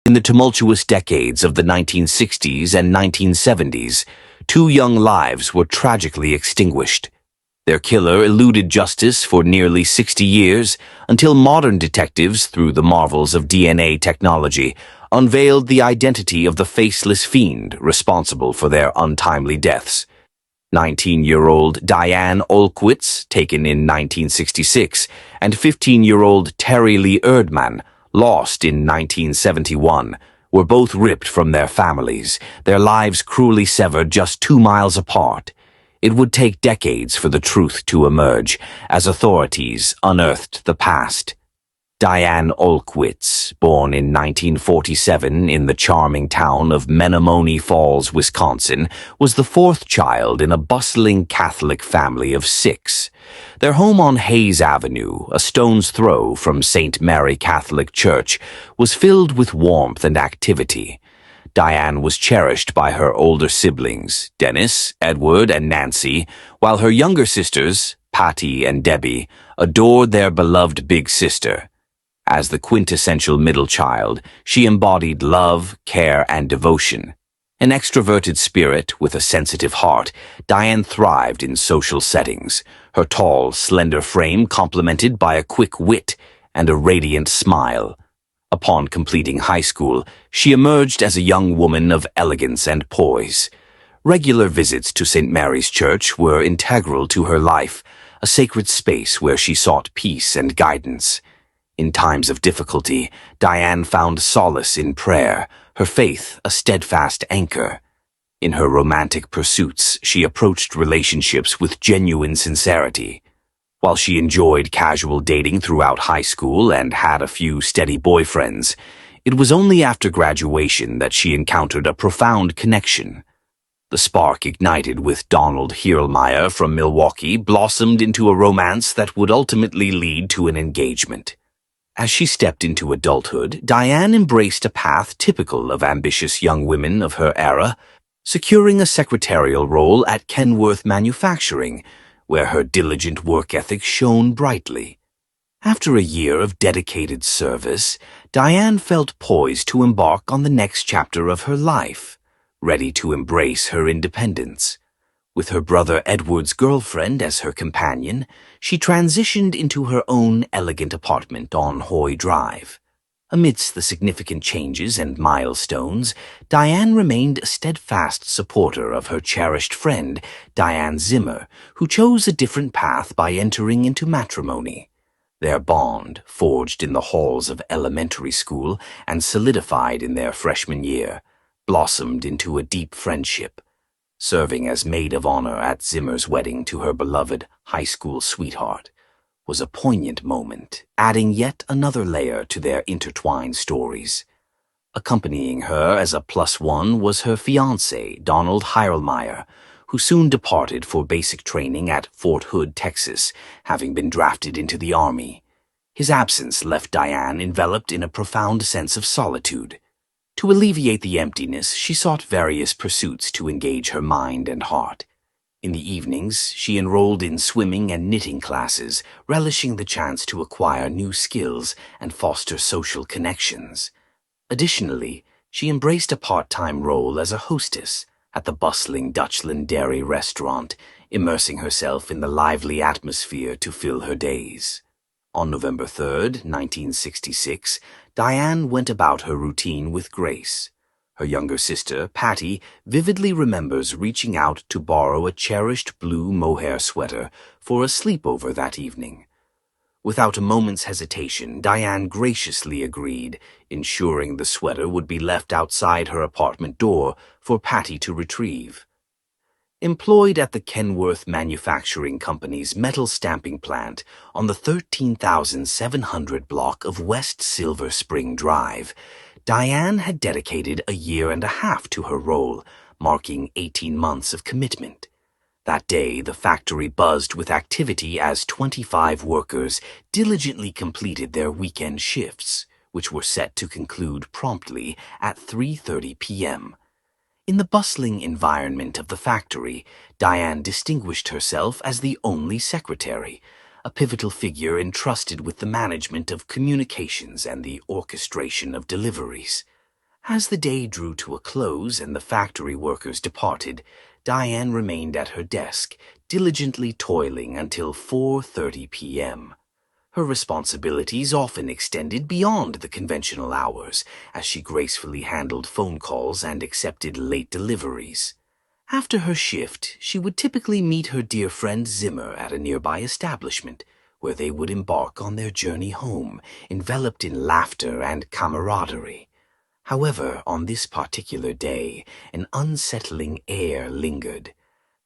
In the tumultuous decades of the 1960s and 1970s, two young lives were tragically extinguished. Their killer eluded justice for nearly 60 years until modern detectives, through the marvels of DNA technology, unveiled the identity of the faceless fiend responsible for their untimely deaths. 19-year-old Diane Ouwitz, taken in 1966, and 15-year-old Terry Lee Erdmann, lost in 1971, were both ripped from their families, their lives cruelly severed just 2 miles apart. It would take decades for the truth to emerge as authorities unearthed the past. Diane Ouwitz, born in 1947 in the charming town of Menomonee Falls, Wisconsin, was the fourth child in a bustling Catholic family of 6. Their home on Hayes Avenue, a stone's throw from St. Mary Catholic Church, was filled with warmth and activity. Diane was cherished by her older siblings, Dennis, Edward, and Nancy, while her younger sisters, Patty and Debbie, adored their beloved big sister. As the quintessential middle child, she embodied love, care, and devotion. An extroverted spirit with a sensitive heart, Diane thrived in social settings, her tall, slender frame complemented by a quick wit and a radiant smile. Upon completing high school, she emerged as a young woman of elegance and poise. Regular visits to St. Mary's Church were integral to her life, a sacred space where she sought peace and guidance. In times of difficulty, Diane found solace in prayer, her faith a steadfast anchor. In her romantic pursuits, she approached relationships with genuine sincerity. While she enjoyed casual dating throughout high school and had a few steady boyfriends, it was only after graduation that she encountered a profound connection. The spark ignited with Donald Hierlmeyer from Milwaukee blossomed into a romance that would ultimately lead to an engagement. As she stepped into adulthood, Diane embraced a path typical of ambitious young women of her era, securing a secretarial role at Kenworth Manufacturing, where her diligent work ethic shone brightly. After a year of dedicated service, Diane felt poised to embark on the next chapter of her life, ready to embrace her independence. With her brother Edward's girlfriend as her companion, she transitioned into her own elegant apartment on Hoy Drive. Amidst the significant changes and milestones, Diane remained a steadfast supporter of her cherished friend, Diane Zimmer, who chose a different path by entering into matrimony. Their bond, forged in the halls of elementary school and solidified in their freshman year, blossomed into a deep friendship. Serving as maid of honor at Zimmer's wedding to her beloved high school sweetheart was a poignant moment, adding yet another layer to their intertwined stories. Accompanying her as a +1 was her fiancé, Donald Hierlmeyer, who soon departed for basic training at Fort Hood, Texas, having been drafted into the Army. His absence left Diane enveloped in a profound sense of solitude. To alleviate the emptiness, she sought various pursuits to engage her mind and heart. In the evenings, she enrolled in swimming and knitting classes, relishing the chance to acquire new skills and foster social connections. Additionally, she embraced a part-time role as a hostess at the bustling Dutchland Dairy restaurant, immersing herself in the lively atmosphere to fill her days. On November 3, 1966, Diane went about her routine with grace. Her younger sister, Patty, vividly remembers reaching out to borrow a cherished blue mohair sweater for a sleepover that evening. Without a moment's hesitation, Diane graciously agreed, ensuring the sweater would be left outside her apartment door for Patty to retrieve. Employed at the Kenworth Manufacturing Company's metal stamping plant on the 13,700 block of West Silver Spring Drive, Diane had dedicated a year and a half to her role, marking 18 months of commitment. That day, the factory buzzed with activity as 25 workers diligently completed their weekend shifts, which were set to conclude promptly at 3:30 p.m. In the bustling environment of the factory, Diane distinguished herself as the only secretary, a pivotal figure entrusted with the management of communications and the orchestration of deliveries. As the day drew to a close and the factory workers departed, Diane remained at her desk, diligently toiling until 4:30 p.m. Her responsibilities often extended beyond the conventional hours, as she gracefully handled phone calls and accepted late deliveries. After her shift, she would typically meet her dear friend Zimmer at a nearby establishment, where they would embark on their journey home, enveloped in laughter and camaraderie. However, on this particular day, an unsettling air lingered.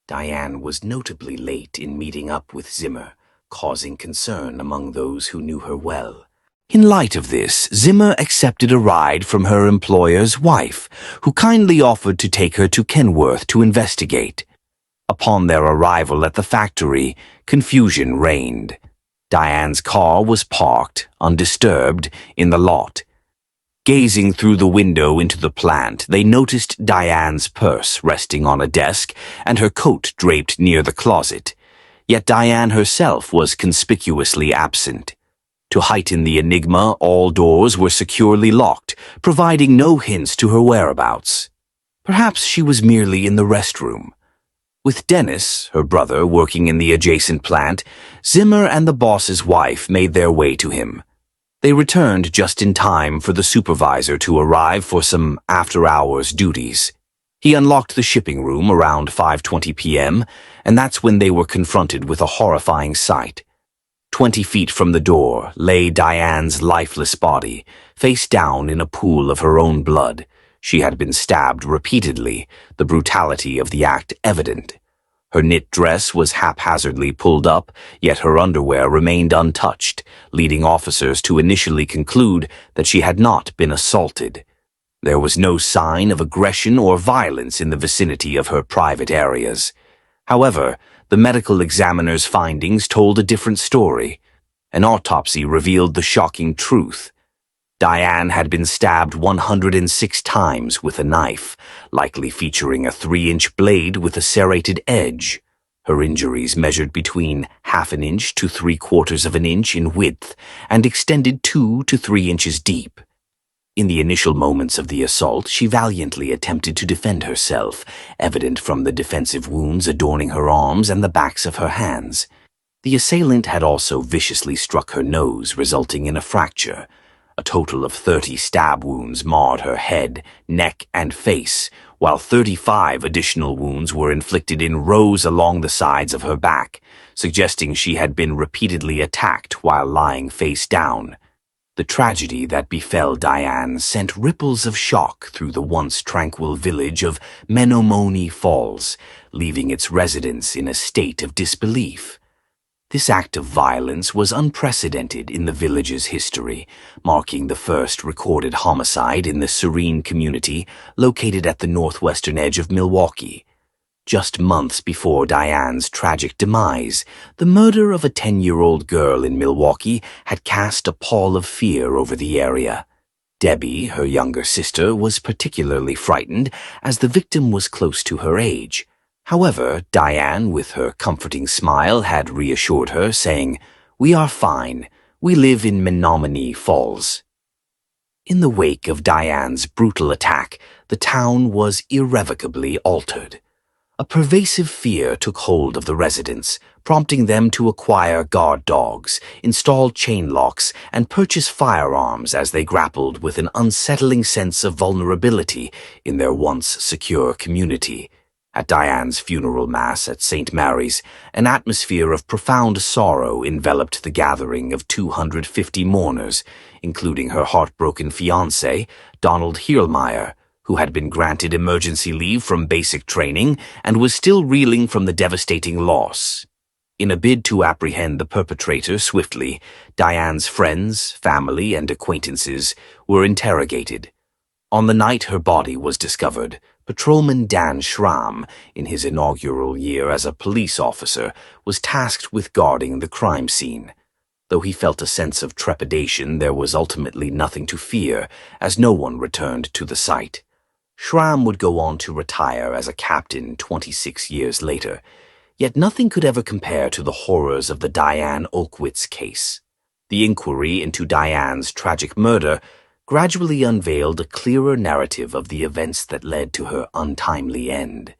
Diane was notably late in meeting up with Zimmer, causing concern among those who knew her well. In light of this, Zimmer accepted a ride from her employer's wife, who kindly offered to take her to Kenworth to investigate. Upon their arrival at the factory, confusion reigned. Diane's car was parked, undisturbed, in the lot. Gazing through the window into the plant, they noticed Diane's purse resting on a desk and her coat draped near the closet. Yet Diane herself was conspicuously absent. To heighten the enigma, all doors were securely locked, providing no hints to her whereabouts. Perhaps she was merely in the restroom. With Dennis, her brother, working in the adjacent plant, Zimmer and the boss's wife made their way to him. They returned just in time for the supervisor to arrive for some after-hours duties. He unlocked the shipping room around 5:20 p.m., and that's when they were confronted with a horrifying sight. 20 feet from the door lay Diane's lifeless body, face down in a pool of her own blood. She had been stabbed repeatedly, the brutality of the act evident. Her knit dress was haphazardly pulled up, yet her underwear remained untouched, leading officers to initially conclude that she had not been assaulted. There was no sign of aggression or violence in the vicinity of her private areas. However, the medical examiner's findings told a different story. An autopsy revealed the shocking truth. Diane had been stabbed 106 times with a knife, likely featuring a 3-inch blade with a serrated edge. Her injuries measured between 1/2 inch to 3/4 of an inch in width and extended 2 to 3 inches deep. In the initial moments of the assault, she valiantly attempted to defend herself, evident from the defensive wounds adorning her arms and the backs of her hands. The assailant had also viciously struck her nose, resulting in a fracture. A total of 30 stab wounds marred her head, neck, and face, while 35 additional wounds were inflicted in rows along the sides of her back, suggesting she had been repeatedly attacked while lying face down. The tragedy that befell Diane sent ripples of shock through the once tranquil village of Menomonee Falls, leaving its residents in a state of disbelief. This act of violence was unprecedented in the village's history, marking the first recorded homicide in the serene community located at the northwestern edge of Milwaukee. Just months before Diane's tragic demise, the murder of a 10-year-old girl in Milwaukee had cast a pall of fear over the area. Debbie, her younger sister, was particularly frightened as the victim was close to her age. However, Diane, with her comforting smile, had reassured her, saying, "We are fine. We live in Menomonee Falls." In the wake of Diane's brutal attack, the town was irrevocably altered. A pervasive fear took hold of the residents, prompting them to acquire guard dogs, install chain locks, and purchase firearms as they grappled with an unsettling sense of vulnerability in their once secure community. At Diane's funeral mass at St. Mary's, an atmosphere of profound sorrow enveloped the gathering of 250 mourners, including her heartbroken fiancé, Donald Heermeyer, who had been granted emergency leave from basic training and was still reeling from the devastating loss. In a bid to apprehend the perpetrator swiftly, Diane's friends, family, and acquaintances were interrogated. On the night her body was discovered, Patrolman Dan Schramm, in his inaugural year as a police officer, was tasked with guarding the crime scene. Though he felt a sense of trepidation, there was ultimately nothing to fear, as no one returned to the site. Schramm would go on to retire as a captain 26 years later, yet nothing could ever compare to the horrors of the Diane Ouwitz case. The inquiry into Diane's tragic murder gradually unveiled a clearer narrative of the events that led to her untimely end.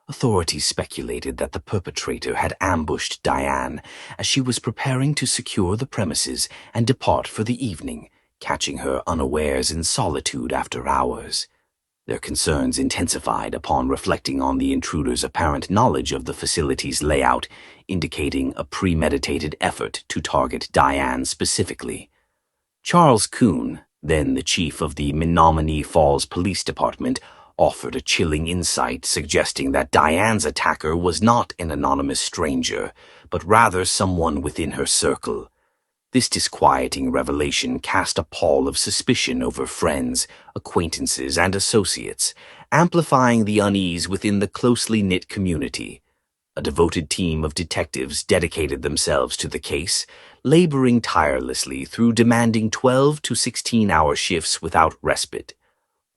Authorities speculated that the perpetrator had ambushed Diane as she was preparing to secure the premises and depart for the evening, catching her unawares in solitude after hours. Their concerns intensified upon reflecting on the intruder's apparent knowledge of the facility's layout, indicating a premeditated effort to target Diane specifically. Charles Kuhn, then the chief of the Menominee Falls Police Department, offered a chilling insight suggesting that Diane's attacker was not an anonymous stranger, but rather someone within her circle. This disquieting revelation cast a pall of suspicion over friends, acquaintances, and associates, amplifying the unease within the closely knit community. A devoted team of detectives dedicated themselves to the case, laboring tirelessly through demanding 12 to 16-hour shifts without respite.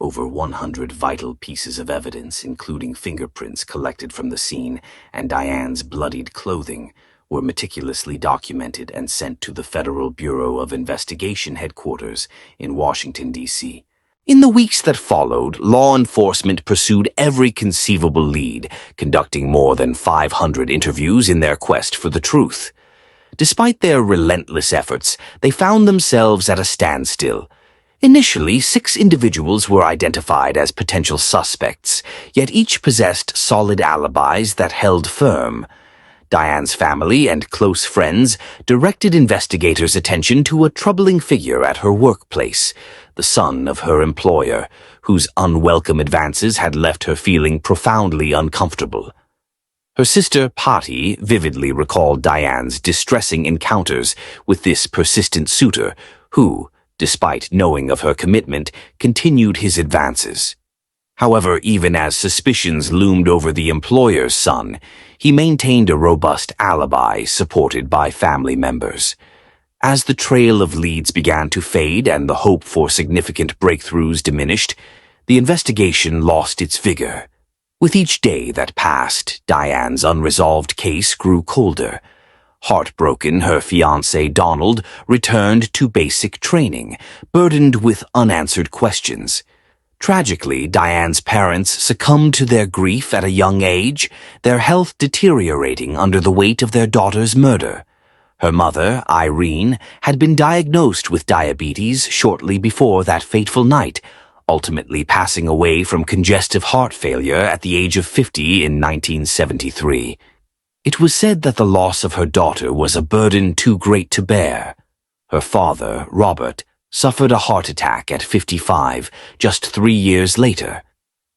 Over 100 vital pieces of evidence, including fingerprints collected from the scene and Diane's bloodied clothing, were meticulously documented and sent to the Federal Bureau of Investigation headquarters in Washington, D.C. In the weeks that followed, law enforcement pursued every conceivable lead, conducting more than 500 interviews in their quest for the truth. Despite their relentless efforts, they found themselves at a standstill. Initially, 6 individuals were identified as potential suspects, yet each possessed solid alibis that held firm. Diane's family and close friends directed investigators' attention to a troubling figure at her workplace, the son of her employer, whose unwelcome advances had left her feeling profoundly uncomfortable. Her sister, Patty, vividly recalled Diane's distressing encounters with this persistent suitor, who, despite knowing of her commitment, continued his advances. However, even as suspicions loomed over the employer's son, he maintained a robust alibi supported by family members. As the trail of leads began to fade and the hope for significant breakthroughs diminished, the investigation lost its vigor. With each day that passed, Diane's unresolved case grew colder. Heartbroken, her fiancé Donald returned to basic training, burdened with unanswered questions. Tragically, Diane's parents succumbed to their grief at a young age, their health deteriorating under the weight of their daughter's murder. Her mother, Irene, had been diagnosed with diabetes shortly before that fateful night, ultimately passing away from congestive heart failure at the age of 50 in 1973. It was said that the loss of her daughter was a burden too great to bear. Her father, Robert, suffered a heart attack at 55, just 3 years later.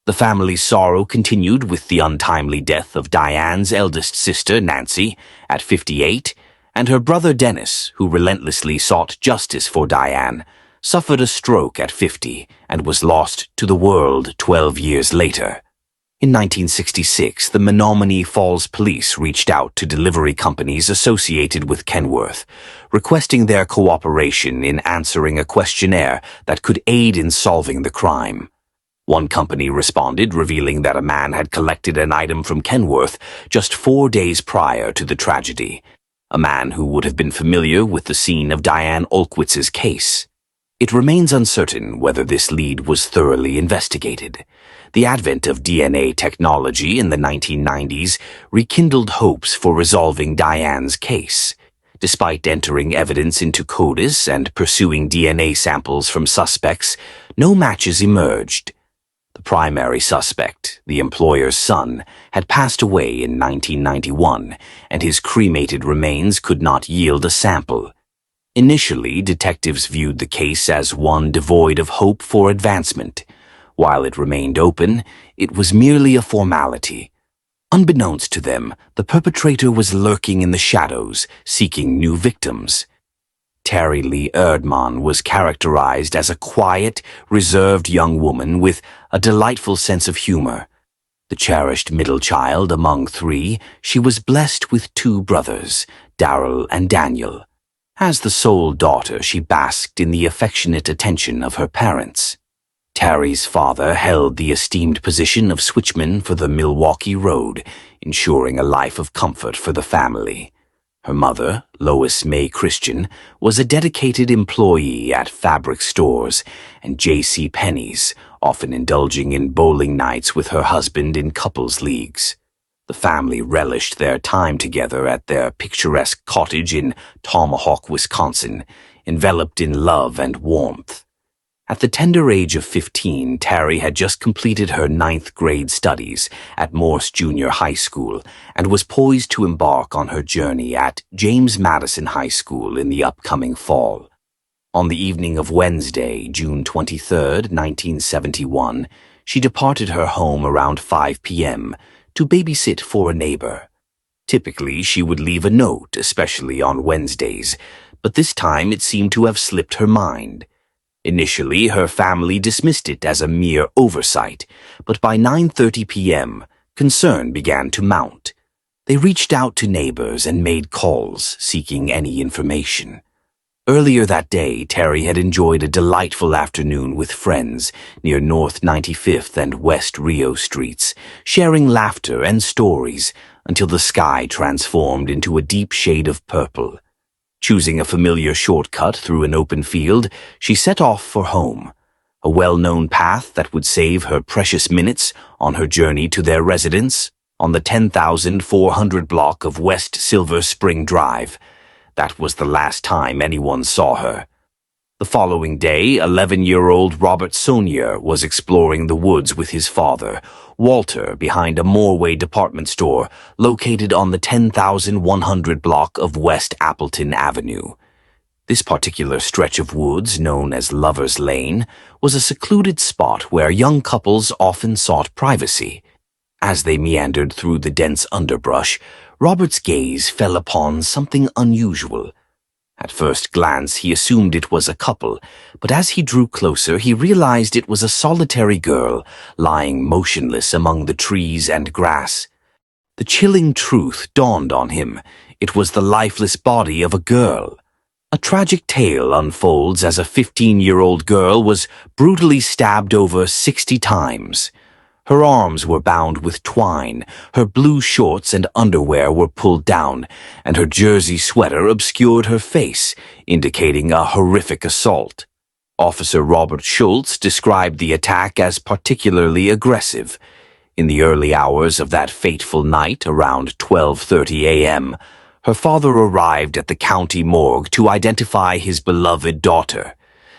The family's sorrow continued with the untimely death of Diane's eldest sister, Nancy, at 58, and her brother Dennis, who relentlessly sought justice for Diane, suffered a stroke at 50 and was lost to the world 12 years later. In 1966, the Menominee Falls Police reached out to delivery companies associated with Kenworth, requesting their cooperation in answering a questionnaire that could aid in solving the crime. One company responded, revealing that a man had collected an item from Kenworth just 4 days prior to the tragedy, a man who would have been familiar with the scene of Diane Ouwitz's case. It remains uncertain whether this lead was thoroughly investigated. The advent of DNA technology in the 1990s rekindled hopes for resolving Diane's case. Despite entering evidence into CODIS and pursuing DNA samples from suspects, no matches emerged. The primary suspect, the employer's son, had passed away in 1991, and his cremated remains could not yield a sample. Initially, detectives viewed the case as one devoid of hope for advancement. While it remained open, it was merely a formality. Unbeknownst to them, the perpetrator was lurking in the shadows, seeking new victims. Terry Lee Erdmann was characterized as a quiet, reserved young woman with a delightful sense of humor. The cherished middle child among 3, she was blessed with 2 brothers, Darrell and Daniel. As the sole daughter, she basked in the affectionate attention of her parents. Terry's father held the esteemed position of switchman for the Milwaukee Road, ensuring a life of comfort for the family. Her mother, Lois May Christian, was a dedicated employee at fabric stores and J.C. Penney's, often indulging in bowling nights with her husband in couples leagues. The family relished their time together at their picturesque cottage in Tomahawk, Wisconsin, enveloped in love and warmth. At the tender age of 15, Terry had just completed her ninth grade studies at Morse Junior High School and was poised to embark on her journey at James Madison High School in the upcoming fall. On the evening of Wednesday, June 23, 1971, she departed her home around 5 p.m. to babysit for a neighbor. Typically, she would leave a note, especially on Wednesdays, but this time it seemed to have slipped her mind. Initially, her family dismissed it as a mere oversight, but by 9:30 p.m., concern began to mount. They reached out to neighbors and made calls, seeking any information. Earlier that day, Terry had enjoyed a delightful afternoon with friends near North 95th and West Rio Streets, sharing laughter and stories until the sky transformed into a deep shade of purple. Choosing a familiar shortcut through an open field, she set off for home, a well-known path that would save her precious minutes on her journey to their residence on the 10,400 block of West Silver Spring Drive. That was the last time anyone saw her. The following day, 11-year-old Robert Saunier was exploring the woods with his father, Walter, behind a Morway department store located on the 10,100 block of West Appleton Avenue. This particular stretch of woods, known as Lover's Lane, was a secluded spot where young couples often sought privacy. As they meandered through the dense underbrush, Robert's gaze fell upon something unusual. At first glance, he assumed it was a couple, but as he drew closer, he realized it was a solitary girl lying motionless among the trees and grass. The chilling truth dawned on him. It was the lifeless body of a girl. A tragic tale unfolds as a 15-year-old girl was brutally stabbed over 60 times. Her arms were bound with twine, her blue shorts and underwear were pulled down, and her jersey sweater obscured her face, indicating a horrific assault. Officer Robert Schultz described the attack as particularly aggressive. In the early hours of that fateful night, around 12:30 a.m., her father arrived at the county morgue to identify his beloved daughter.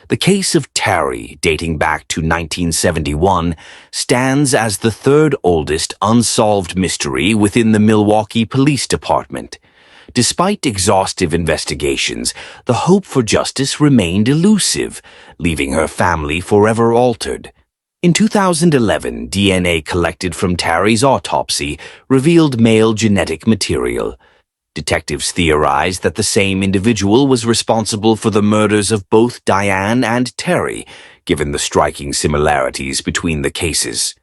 The case of Terry, dating back to 1971, stands as the third oldest unsolved mystery within the Milwaukee Police Department. Despite exhaustive investigations, the hope for justice remained elusive, leaving her family forever altered. In 2011, DNA collected from Terry's autopsy revealed male genetic material. Detectives theorized that the same individual was responsible for the murders of both Diane and Terry, given the striking similarities between the cases.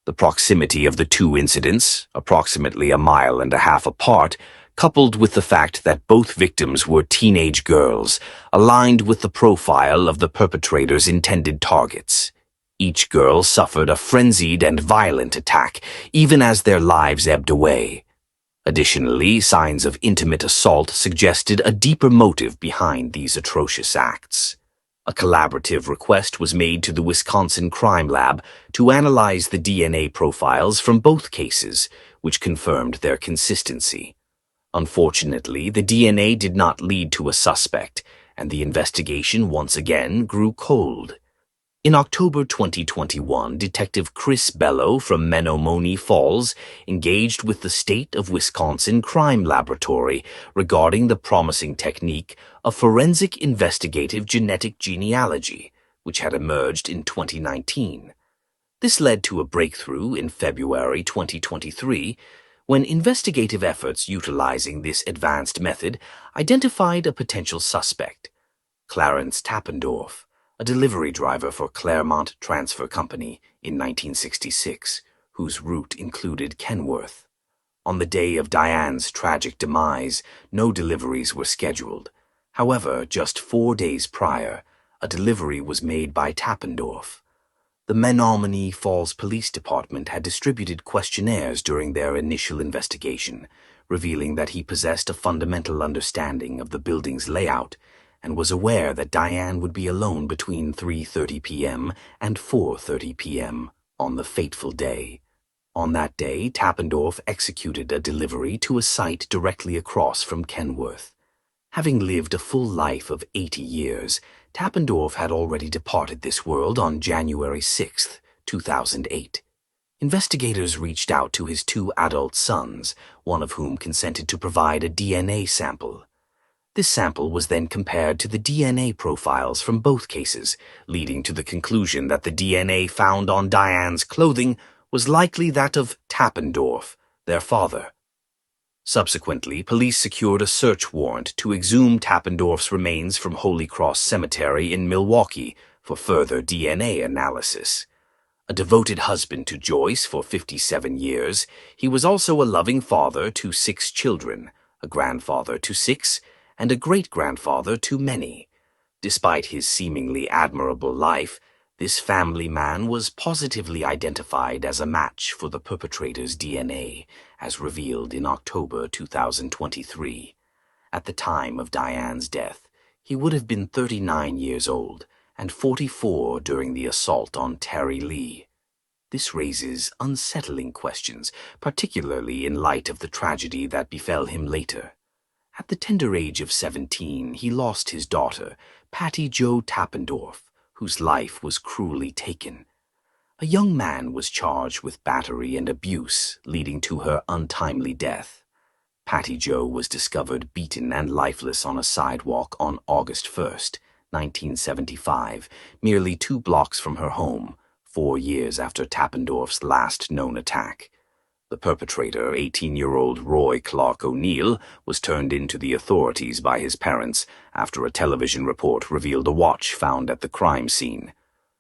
The proximity of the two incidents, approximately a mile and a half apart, coupled with the fact that both victims were teenage girls, aligned with the profile of the perpetrator's intended targets. Each girl suffered a frenzied and violent attack, even as their lives ebbed away. Additionally, signs of intimate assault suggested a deeper motive behind these atrocious acts. A collaborative request was made to the Wisconsin Crime Lab to analyze the DNA profiles from both cases, which confirmed their consistency. Unfortunately, the DNA did not lead to a suspect, and the investigation once again grew cold. In October 2021, Detective Chris Bello from Menomonee Falls engaged with the State of Wisconsin Crime Laboratory regarding the promising technique of forensic investigative genetic genealogy, which had emerged in 2019. This led to a breakthrough in February 2023, when investigative efforts utilizing this advanced method identified a potential suspect, Clarence Tappendorf, a delivery driver for Claremont Transfer Company in 1966, whose route included Kenworth. On the day of Diane's tragic demise, no deliveries were scheduled. However, just 4 days prior, a delivery was made by Tappendorf. The Menomonee Falls Police Department had distributed questionnaires during their initial investigation, revealing that he possessed a fundamental understanding of the building's layout and was aware that Diane would be alone between 3:30 p.m. and 4:30 p.m. on the fateful day. On that day, Tappendorf executed a delivery to a site directly across from Kenworth. Having lived a full life of 80 years, Tappendorf had already departed this world on January 6, 2008. Investigators reached out to his two adult sons, one of whom consented to provide a DNA sample. This sample was then compared to the DNA profiles from both cases, leading to the conclusion that the DNA found on Diane's clothing was likely that of Tappendorf, their father. Subsequently, police secured a search warrant to exhume Tappendorf's remains from Holy Cross Cemetery in Milwaukee for further DNA analysis. A devoted husband to Joyce for 57 years, he was also a loving father to 6 children, a grandfather to 6, and a great-grandfather to many. Despite his seemingly admirable life, this family man was positively identified as a match for the perpetrator's DNA, as revealed in October 2023. At the time of Diane's death, he would have been 39 years old and 44 during the assault on Terry Lee. This raises unsettling questions, particularly in light of the tragedy that befell him later. At the tender age of 17, he lost his daughter, Patty Jo Tappendorf, whose life was cruelly taken. A young man was charged with battery and abuse, leading to her untimely death. Patty Jo was discovered beaten and lifeless on a sidewalk on August 1, 1975, merely 2 blocks from her home, 4 years after Tappendorf's last known attack. The perpetrator, 18-year-old Roy Clark O'Neill, was turned in to the authorities by his parents after a television report revealed a watch found at the crime scene.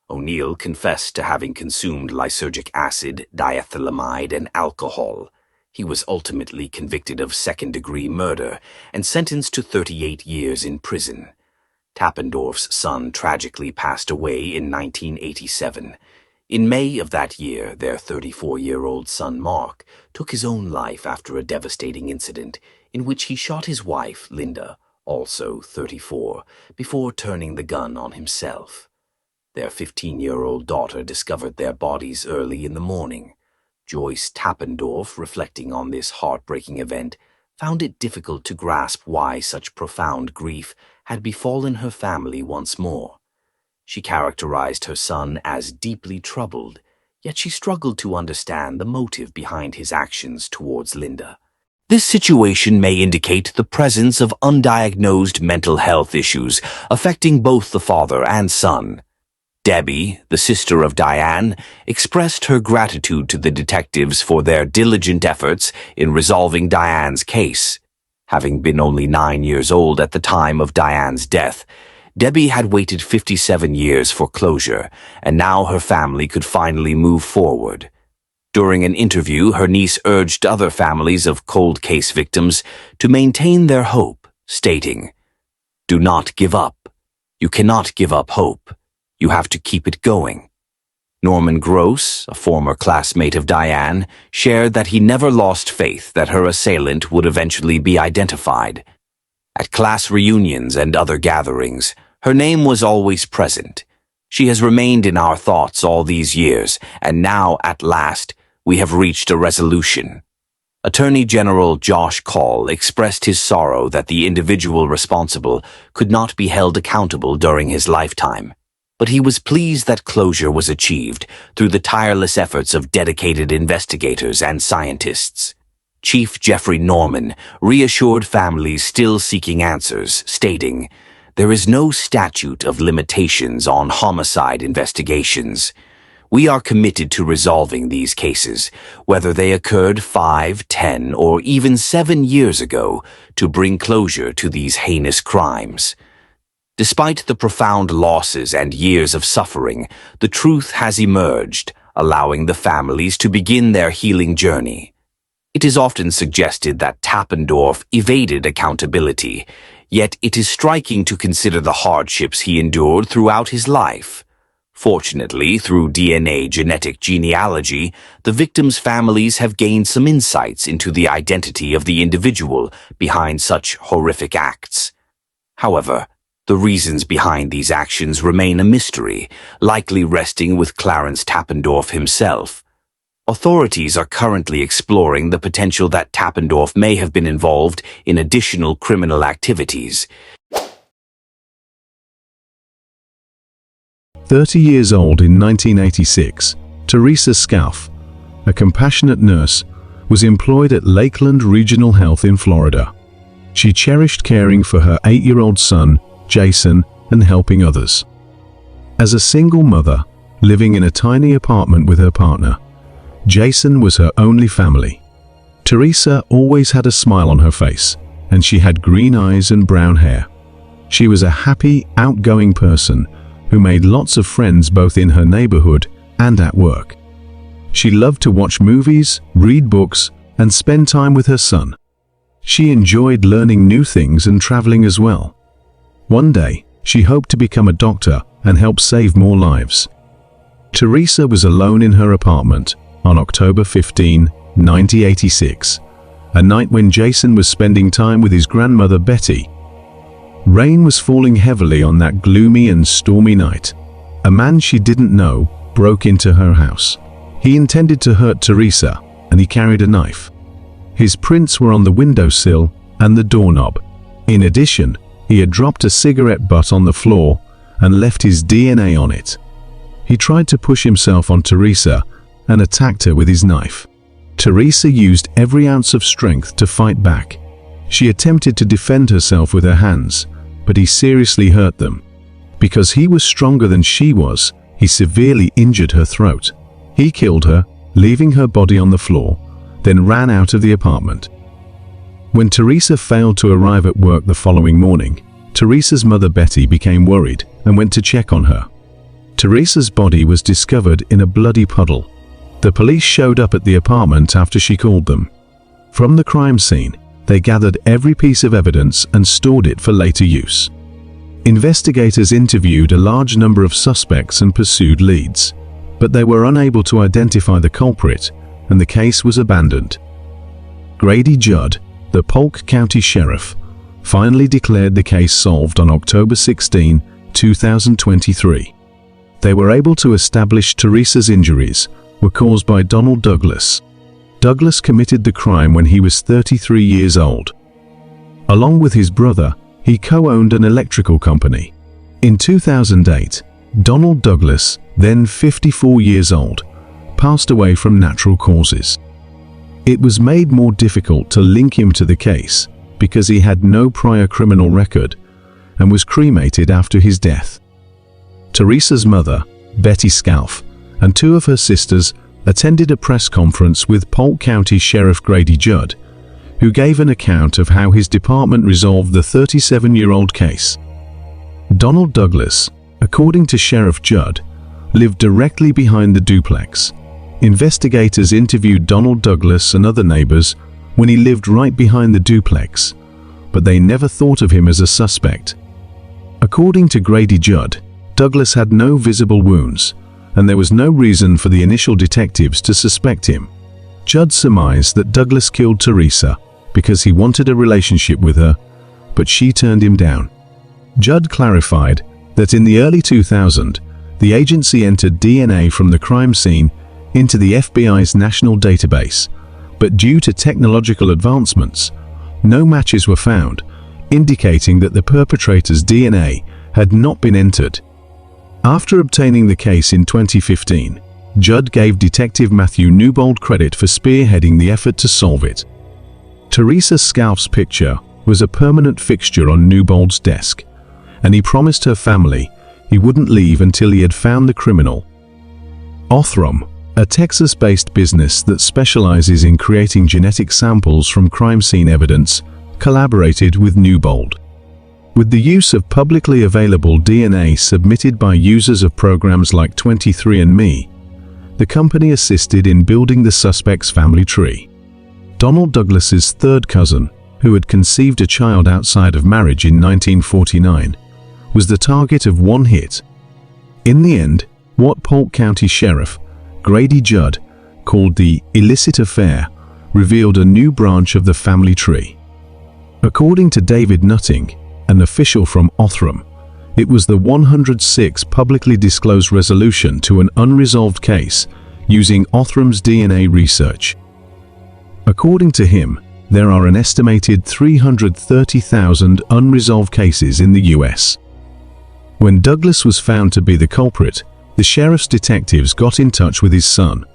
O'Neill confessed to having consumed lysergic acid, diethylamide, and alcohol. He was ultimately convicted of second-degree murder and sentenced to 38 years in prison. Tappendorf's son tragically passed away in 1987. In May of that year, their 34-year-old son Mark took his own life after a devastating incident in which he shot his wife, Linda, also 34, before turning the gun on himself. Their 15-year-old daughter discovered their bodies early in the morning. Joyce Tappendorf, reflecting on this heartbreaking event, found it difficult to grasp why such profound grief had befallen her family once more. She characterized her son as deeply troubled, yet she struggled to understand the motive behind his actions towards Linda. This situation may indicate the presence of undiagnosed mental health issues affecting both the father and son. Debbie, the sister of Diane, expressed her gratitude to the detectives for their diligent efforts in resolving Diane's case. Having been only 9 years old at the time of Diane's death, Debbie had waited 57 years for closure, and now her family could finally move forward. During an interview, her niece urged other families of cold case victims to maintain their hope, stating, "Do not give up. You cannot give up hope. You have to keep it going." Norman Gross, a former classmate of Diane, shared that he never lost faith that her assailant would eventually be identified. At class reunions and other gatherings, her name was always present. She has remained in our thoughts all these years, and now, at last, we have reached a resolution. Attorney General Josh Call expressed his sorrow that the individual responsible could not be held accountable during his lifetime, but he was pleased that closure was achieved through the tireless efforts of dedicated investigators and scientists. Chief Jeffrey Norman reassured families still seeking answers, stating, "There is no statute of limitations on homicide investigations. We are committed to resolving these cases, whether they occurred 5, 10, or even 7 years ago, to bring closure to these heinous crimes." Despite the profound losses and years of suffering, the truth has emerged, allowing the families to begin their healing journey. It is often suggested that Tappendorf evaded accountability, yet it is striking to consider the hardships he endured throughout his life. Fortunately, through DNA genetic genealogy, the victims' families have gained some insights into the identity of the individual behind such horrific acts. However, the reasons behind these actions remain a mystery, likely resting with Clarence Tappendorf himself. Authorities are currently exploring the potential that Tappendorf may have been involved in additional criminal activities. 30 years old in 1986, Teresa Scarf, a compassionate nurse, was employed at Lakeland Regional Health in Florida. She cherished caring for her 8-year-old son, Jason, and helping others. As a single mother, living in a tiny apartment with her partner, Jason was her only family. Teresa always had a smile on her face, and she had green eyes and brown hair. She was a happy, outgoing person who made lots of friends both in her neighborhood and at work. She loved to watch movies, read books, and spend time with her son. She enjoyed learning new things and traveling as well. One day, she hoped to become a doctor and help save more lives. Teresa was alone in her apartment on October 15, 1986, a night when Jason was spending time with his grandmother Betty. Rain was falling heavily on that gloomy and stormy night. A man she didn't know broke into her house. He intended to hurt Teresa, and he carried a knife. His prints were on the windowsill and the doorknob. In addition, he had dropped a cigarette butt on the floor and left his DNA on it. He tried to push himself on Teresa and attacked her with his knife. Teresa used every ounce of strength to fight back. She attempted to defend herself with her hands, but he seriously hurt them. Because he was stronger than she was, he severely injured her throat. He killed her, leaving her body on the floor, then ran out of the apartment. When Teresa failed to arrive at work the following morning, Teresa's mother Betty became worried and went to check on her. Teresa's body was discovered in a bloody puddle. The police showed up at the apartment after she called them. From the crime scene, they gathered every piece of evidence and stored it for later use. Investigators interviewed a large number of suspects and pursued leads, but they were unable to identify the culprit, and the case was abandoned. Grady Judd, the Polk County Sheriff, finally declared the case solved on October 16, 2023. They were able to establish Teresa's injuries were caused by Donald Douglas. Douglas committed the crime when he was 33 years old. Along with his brother, he co-owned an electrical company. In 2008, Donald Douglas, then 54 years old, passed away from natural causes. It was made more difficult to link him to the case because he had no prior criminal record and was cremated after his death. Teresa's mother, Betty Scarf, and 2 of her sisters attended a press conference with Polk County Sheriff Grady Judd, who gave an account of how his department resolved the 37-year-old case. Donald Douglas, according to Sheriff Judd, lived directly behind the duplex. Investigators interviewed Donald Douglas and other neighbors when he lived right behind the duplex, but they never thought of him as a suspect. According to Grady Judd, Douglas had no visible wounds, and there was no reason for the initial detectives to suspect him. Judd surmised that Douglas killed Teresa because he wanted a relationship with her, but she turned him down. Judd clarified that in the early 2000s, the agency entered DNA from the crime scene into the FBI's national database, but due to technological advancements, no matches were found, indicating that the perpetrator's DNA had not been entered. After obtaining the case in 2015, Judd gave Detective Matthew Newbold credit for spearheading the effort to solve it. Teresa Scarf's picture was a permanent fixture on Newbold's desk, and he promised her family he wouldn't leave until he had found the criminal. Othram, a Texas-based business that specializes in creating genetic samples from crime scene evidence, collaborated with Newbold. With the use of publicly available DNA submitted by users of programs like 23andMe, the company assisted in building the suspect's family tree. Donald Douglas's third cousin, who had conceived a child outside of marriage in 1949, was the target of one hit. In the end, What Polk County Sheriff Grady Judd called the illicit affair revealed a new branch of the family tree. According to David Nutting, an official from Othram, it was the 106th publicly disclosed resolution to an unresolved case using Othram's DNA research. According to him, there are an estimated 330,000 unresolved cases in the US. When Douglas was found to be the culprit, the sheriff's detectives got in touch with his son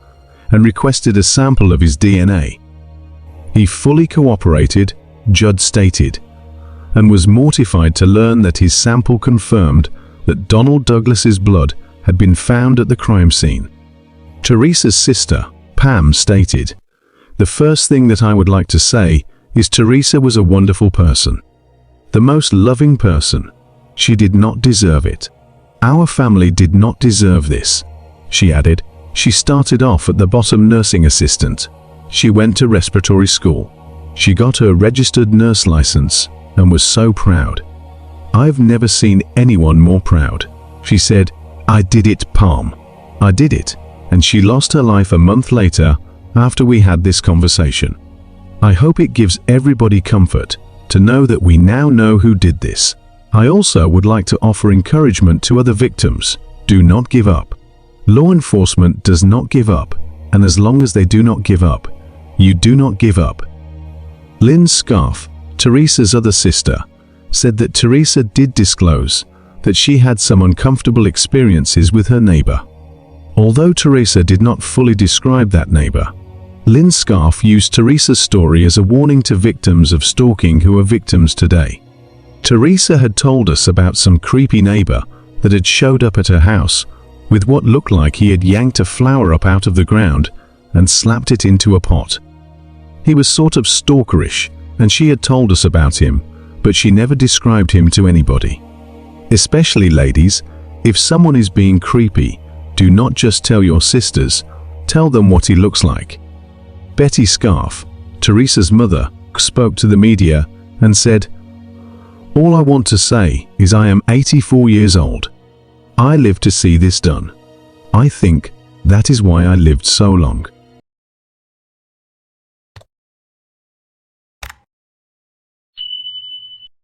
and requested a sample of his DNA. He fully cooperated, Judd stated, and was mortified to learn that his sample confirmed that Donald Douglas's blood had been found at the crime scene. Teresa's sister, Pam, stated, "The first thing that I would like to say is Teresa was a wonderful person. The most loving person. She did not deserve it. Our family did not deserve this," she added. She started off at the bottom nursing assistant. She went to respiratory school. She got her registered nurse license and was so proud. "I've never seen anyone more proud," she said. "I did it, Palm. I did it." And she lost her life a month later after we had this conversation. I hope it gives everybody comfort to know that we now know who did this. I also would like to offer encouragement to other victims. Do not give up. Law enforcement does not give up, and as long as they do not give up, you do not give up. Lynn Scarf, Teresa's other sister, said that Teresa did disclose that she had some uncomfortable experiences with her neighbor. Although Teresa did not fully describe that neighbor, Lynn Scarf used Teresa's story as a warning to victims of stalking who are victims today. Teresa had told us about some creepy neighbor that had showed up at her house with what looked like he had yanked a flower up out of the ground and slapped it into a pot. He was sort of stalkerish, and she had told us about him, but she never described him to anybody. Especially ladies, if someone is being creepy, do not just tell your sisters, tell them what he looks like. Betty Scarf, Teresa's mother, spoke to the media and said, "All I want to say is I am 84 years old. I lived to see this done. I think that is why I lived so long."